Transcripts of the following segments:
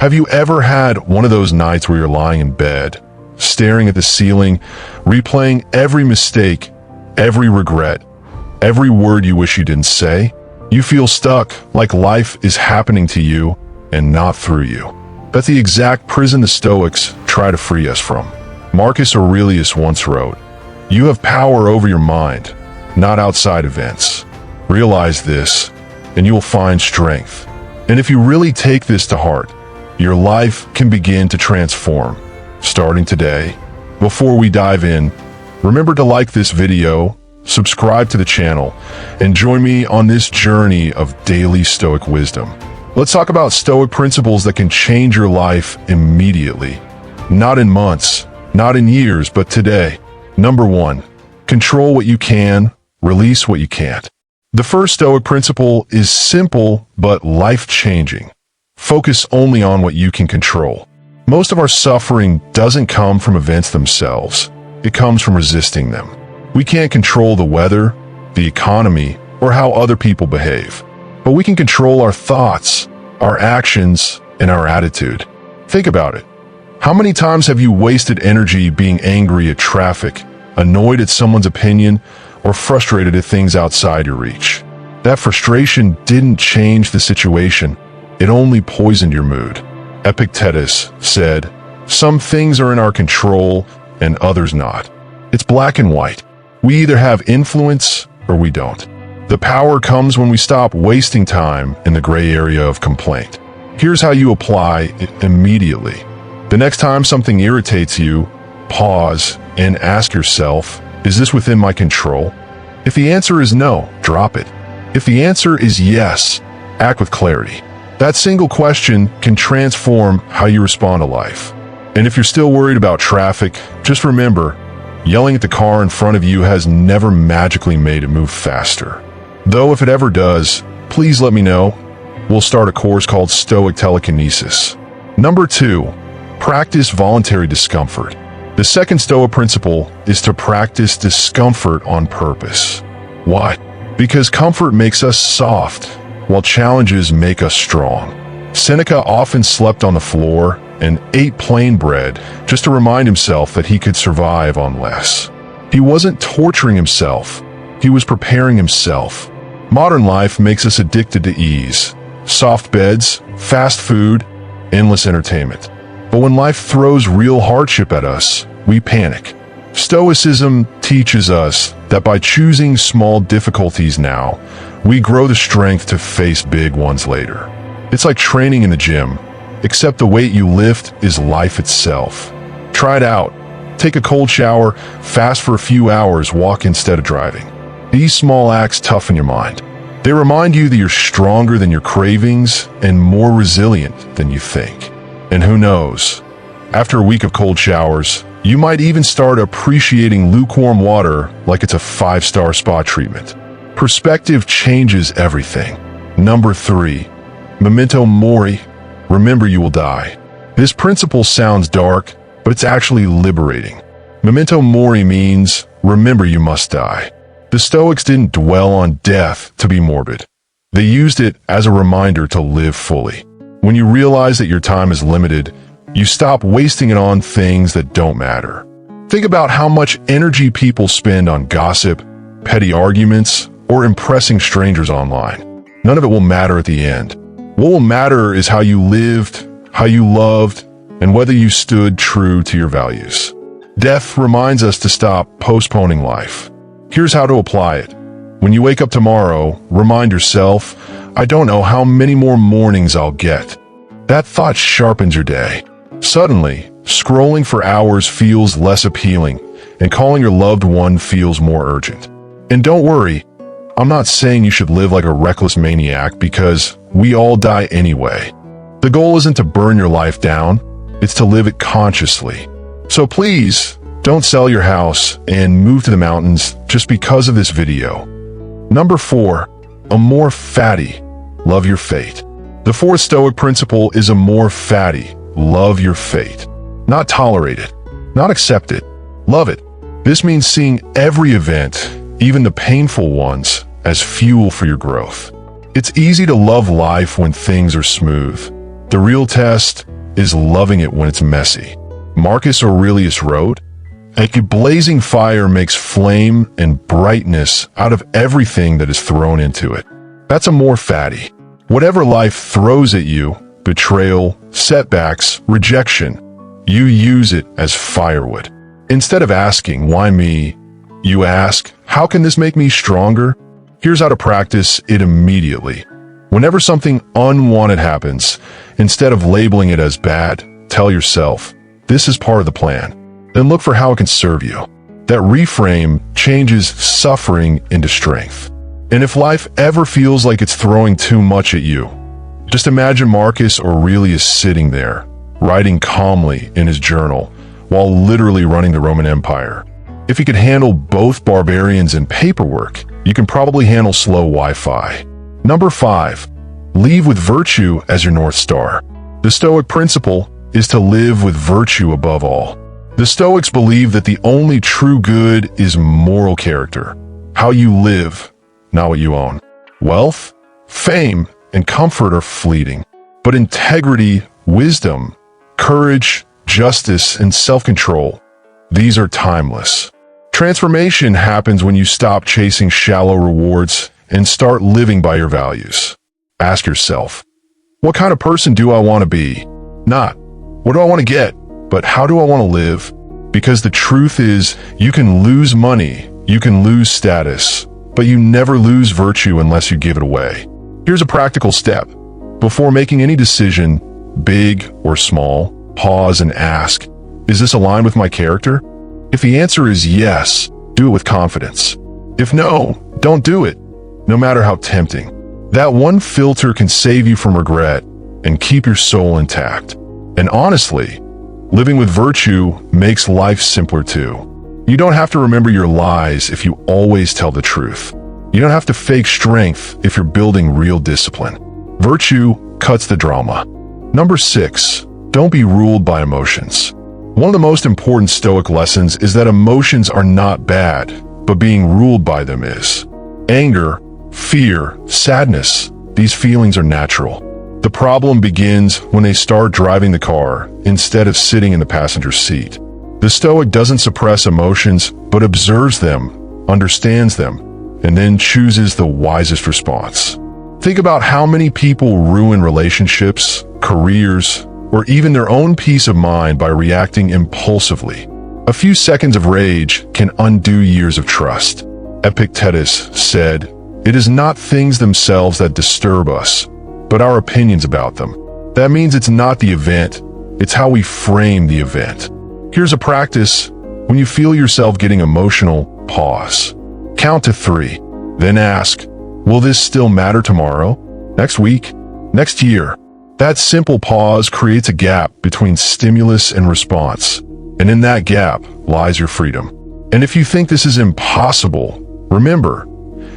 Have you ever had one of those nights where you're lying in bed, staring at the ceiling, replaying every mistake, every regret, every word you wish you didn't say? You feel stuck, like life is happening to you and not through you. That's the exact prison the Stoics try to free us from. Marcus Aurelius once wrote, "You have power over your mind, not outside events. Realize this, and you will find strength." And if you really take this to heart, your life can begin to transform, starting today. Before we dive in, remember to like this video, subscribe to the channel, and join me on this journey of daily Stoic wisdom. Let's talk about Stoic principles that can change your life immediately. Not in months, not in years, but today. Number 1, control what you can, release what you can't. The first Stoic principle is simple but life-changing. Focus only on what you can control. Most of our suffering doesn't come from events themselves. It comes from resisting them. We can't control the weather, the economy, or how other people behave. But we can control our thoughts, our actions, and our attitude. Think about it. How many times have you wasted energy being angry at traffic, annoyed at someone's opinion, or frustrated at things outside your reach? That frustration didn't change the situation. It only poisoned your mood. Epictetus said, "Some things are in our control and others not." It's black and white. We either have influence or we don't. The power comes when we stop wasting time in the gray area of complaint. Here's how you apply it immediately. The next time something irritates you, pause and ask yourself, is this within my control? If the answer is no, drop it. If the answer is yes, act with clarity. That single question can transform how you respond to life. And if you're still worried about traffic, just remember, yelling at the car in front of you has never magically made it move faster. Though if it ever does, please let me know. We'll start a course called Stoic Telekinesis. Number 2, practice voluntary discomfort. The second Stoic principle is to practice discomfort on purpose. Why? Because comfort makes us soft, while challenges make us strong. Seneca often slept on the floor and ate plain bread just to remind himself that he could survive on less. He wasn't torturing himself, he was preparing himself. Modern life makes us addicted to ease, soft beds, fast food, endless entertainment. But when life throws real hardship at us, we panic. Stoicism teaches us that by choosing small difficulties now, we grow the strength to face big ones later. It's like training in the gym, except the weight you lift is life itself. Try it out. Take a cold shower, fast for a few hours, walk instead of driving. These small acts toughen your mind. They remind you that you're stronger than your cravings and more resilient than you think. And who knows, after a week of cold showers, you might even start appreciating lukewarm water like it's a 5-star spa treatment. Perspective changes everything. Number 3, Memento Mori, remember you will die. This principle sounds dark, but it's actually liberating. Memento Mori means remember you must die. The Stoics didn't dwell on death to be morbid. They used it as a reminder to live fully. When you realize that your time is limited, you stop wasting it on things that don't matter. Think about how much energy people spend on gossip, petty arguments, or impressing strangers online. None of it will matter at the end. What will matter is how you lived, how you loved, and whether you stood true to your values. Death reminds us to stop postponing life. Here's how to apply it. When you wake up tomorrow, remind yourself, I don't know how many more mornings I'll get. That thought sharpens your day. Suddenly, scrolling for hours feels less appealing, and calling your loved one feels more urgent. And don't worry, I'm not saying you should live like a reckless maniac because we all die anyway. The goal isn't to burn your life down, it's to live it consciously. So please, don't sell your house and move to the mountains just because of this video. Number 4, Amor, Fati, love your fate. The fourth Stoic principle is Amor, Fati, love your fate. Not tolerate it, not accept it, love it. This means seeing every event, even the painful ones, as fuel for your growth. It's easy to love life when things are smooth. The real test is loving it when it's messy. Marcus Aurelius wrote, "A blazing fire makes flame and brightness out of everything that is thrown into it." That's Amor, Fati. Whatever life throws at you, betrayal, setbacks, rejection, you use it as firewood. Instead of asking, "Why me?" you ask, "How can this make me stronger?" Here's how to practice it immediately. Whenever something unwanted happens, instead of labeling it as bad, tell yourself, "This is part of the plan." Then look for how it can serve you. That reframe changes suffering into strength. And if life ever feels like it's throwing too much at you, just imagine Marcus Aurelius sitting there, writing calmly in his journal, while literally running the Roman Empire. If he could handle both barbarians and paperwork, you can probably handle slow Wi-Fi. Number 5, leave with virtue as your North Star. The Stoic principle is to live with virtue above all. The Stoics believe that the only true good is moral character, how you live, not what you own. Wealth, fame, and comfort are fleeting, but integrity, wisdom, courage, justice, and self-control, these are timeless. Transformation happens when you stop chasing shallow rewards and start living by your values. Ask yourself, what kind of person do I want to be? Not, what do I want to get? But how do I want to live? Because the truth is, you can lose money, you can lose status, but you never lose virtue unless you give it away. Here's a practical step. Before making any decision, big or small, pause and ask, is this aligned with my character? If the answer is yes, do it with confidence. If no, don't do it, no matter how tempting. That one filter can save you from regret and keep your soul intact. And honestly, living with virtue makes life simpler too. You don't have to remember your lies if you always tell the truth. You don't have to fake strength if you're building real discipline. Virtue cuts the drama. Number 6, don't be ruled by emotions. One of the most important Stoic lessons is that emotions are not bad, but being ruled by them is. Anger, fear, sadness, these feelings are natural. The problem begins when they start driving the car instead of sitting in the passenger seat. The Stoic doesn't suppress emotions, but observes them, understands them, and then chooses the wisest response. Think about how many people ruin relationships, careers, or even their own peace of mind by reacting impulsively. A few seconds of rage can undo years of trust. Epictetus said, "It is not things themselves that disturb us, but our opinions about them." That means it's not the event, it's how we frame the event. Here's a practice. When you feel yourself getting emotional, pause. Count to 3, then ask, will this still matter tomorrow, next week, next year? That simple pause creates a gap between stimulus and response, and in that gap lies your freedom. And if you think this is impossible, remember,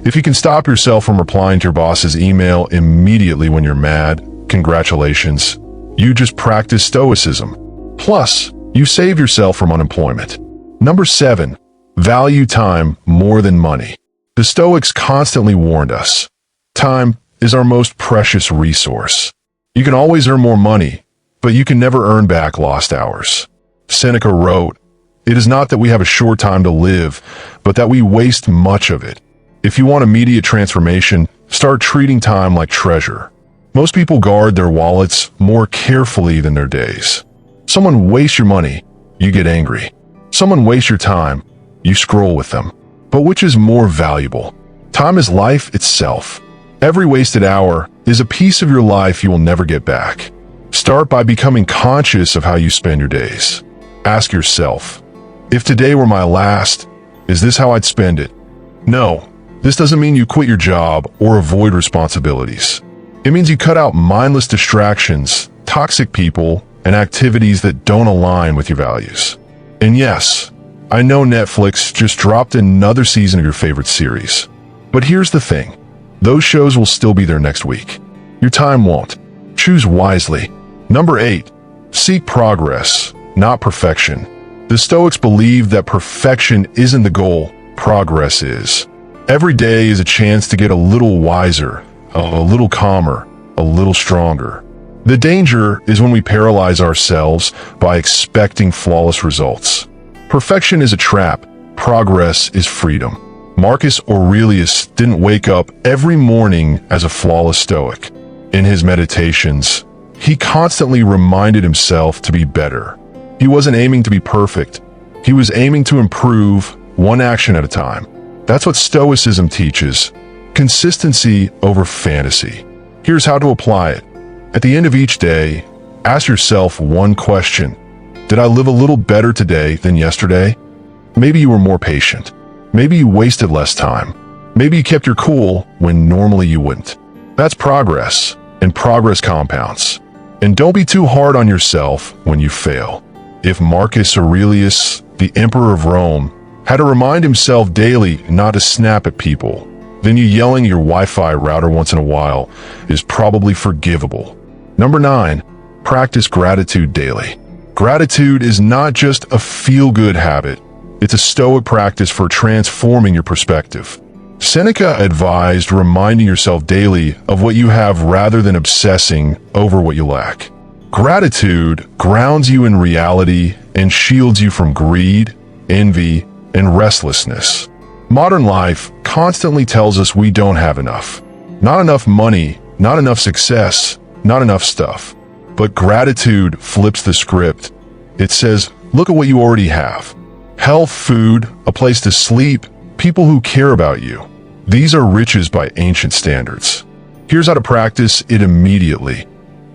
if you can stop yourself from replying to your boss's email immediately when you're mad, congratulations, you just practice Stoicism. Plus, you save yourself from unemployment. Number 7, value time more than money. The Stoics constantly warned us, time is our most precious resource. You can always earn more money, but you can never earn back lost hours. Seneca wrote, "It is not that we have a short time to live, but that we waste much of it." If you want immediate transformation, start treating time like treasure. Most people guard their wallets more carefully than their days. Someone wastes your money, you get angry. Someone wastes your time, you scroll with them. But which is more valuable? Time is life itself. Every wasted hour is a piece of your life you will never get back. Start by becoming conscious of how you spend your days. Ask yourself, if today were my last, is this how I'd spend it? No, this doesn't mean you quit your job or avoid responsibilities. It means you cut out mindless distractions, toxic people, and activities that don't align with your values. And yes, I know Netflix just dropped another season of your favorite series. But here's the thing. Those shows will still be there next week. Your time won't. Choose wisely. Number 8, seek progress, not perfection. The Stoics believe that perfection isn't the goal, progress is. Every day is a chance to get a little wiser, a little calmer, a little stronger. The danger is when we paralyze ourselves by expecting flawless results. Perfection is a trap. Progress is freedom. Marcus Aurelius didn't wake up every morning as a flawless Stoic. In his meditations, he constantly reminded himself to be better. He wasn't aiming to be perfect. He was aiming to improve one action at a time. That's what Stoicism teaches. Consistency over fantasy. Here's how to apply it. At the end of each day, ask yourself one question. Did I live a little better today than yesterday? Maybe you were more patient. Maybe you wasted less time. Maybe you kept your cool when normally you wouldn't. That's progress, and progress compounds. And don't be too hard on yourself when you fail. If Marcus Aurelius, the Emperor of Rome, had to remind himself daily not to snap at people, then you yelling at your Wi-Fi router once in a while is probably forgivable. Number 9, practice gratitude daily. Gratitude is not just a feel-good habit. It's a Stoic practice for transforming your perspective. Seneca advised reminding yourself daily of what you have rather than obsessing over what you lack. Gratitude grounds you in reality and shields you from greed, envy, and restlessness. Modern life constantly tells us we don't have enough. Not enough money, not enough success, not enough stuff. But gratitude flips the script. It says, look at what you already have. Health, food, a place to sleep, people who care about you. These are riches by ancient standards. Here's how to practice it immediately.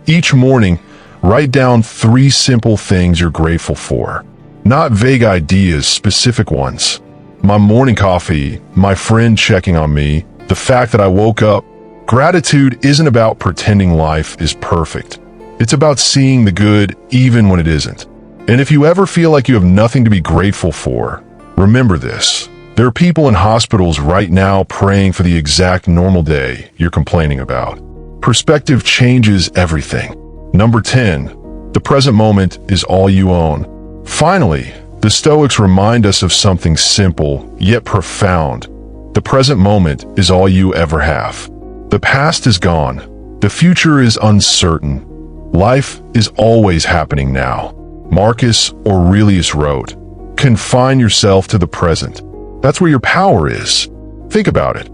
Each morning, write down 3 simple things you're grateful for. Not vague ideas, specific ones. My morning coffee, my friend checking on me, the fact that I woke up. Gratitude isn't about pretending life is perfect. It's about seeing the good even when it isn't. And if you ever feel like you have nothing to be grateful for, remember this. There are people in hospitals right now praying for the exact normal day you're complaining about. Perspective changes everything. Number 10, the present moment is all you own. Finally, the Stoics remind us of something simple yet profound. The present moment is all you ever have. The past is gone. The future is uncertain. Life is always happening now. Marcus Aurelius wrote, confine yourself to the present. That's where your power is. Think about it.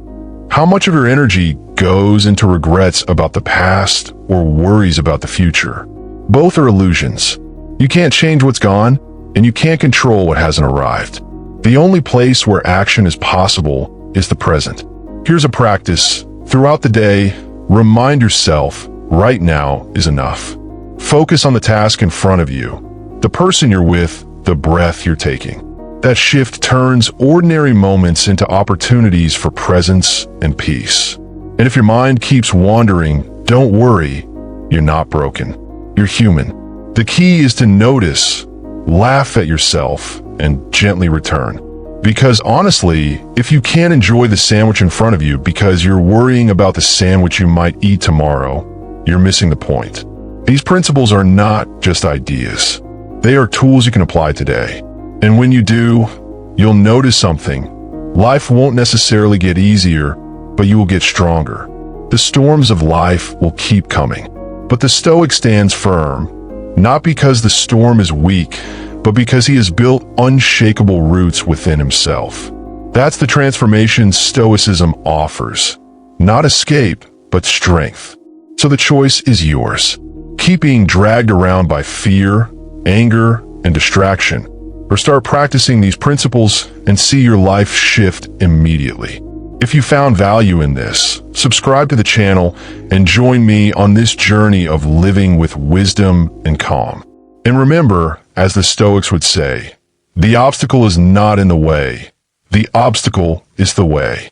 How much of your energy goes into regrets about the past or worries about the future? Both are illusions. You can't change what's gone, and you can't control what hasn't arrived. The only place where action is possible is the present. Here's a practice. Throughout the day, remind yourself, right now is enough. Focus on the task in front of you, the person you're with, the breath you're taking. That shift turns ordinary moments into opportunities for presence and peace. And if your mind keeps wandering, don't worry, you're not broken. You're human. The key is to notice, laugh at yourself, and gently return. Because honestly, if you can't enjoy the sandwich in front of you because you're worrying about the sandwich you might eat tomorrow, you're missing the point. These principles are not just ideas. They are tools you can apply today. And when you do, you'll notice something. Life won't necessarily get easier, but you will get stronger. The storms of life will keep coming. But the Stoic stands firm, not because the storm is weak, but because he has built unshakable roots within himself. That's the transformation Stoicism offers. Not escape, but strength. So the choice is yours. Keep being dragged around by fear, anger, and distraction, or start practicing these principles and see your life shift immediately. If you found value in this, subscribe to the channel and join me on this journey of living with wisdom and calm. And remember, as the Stoics would say, the obstacle is not in the way. The obstacle is the way.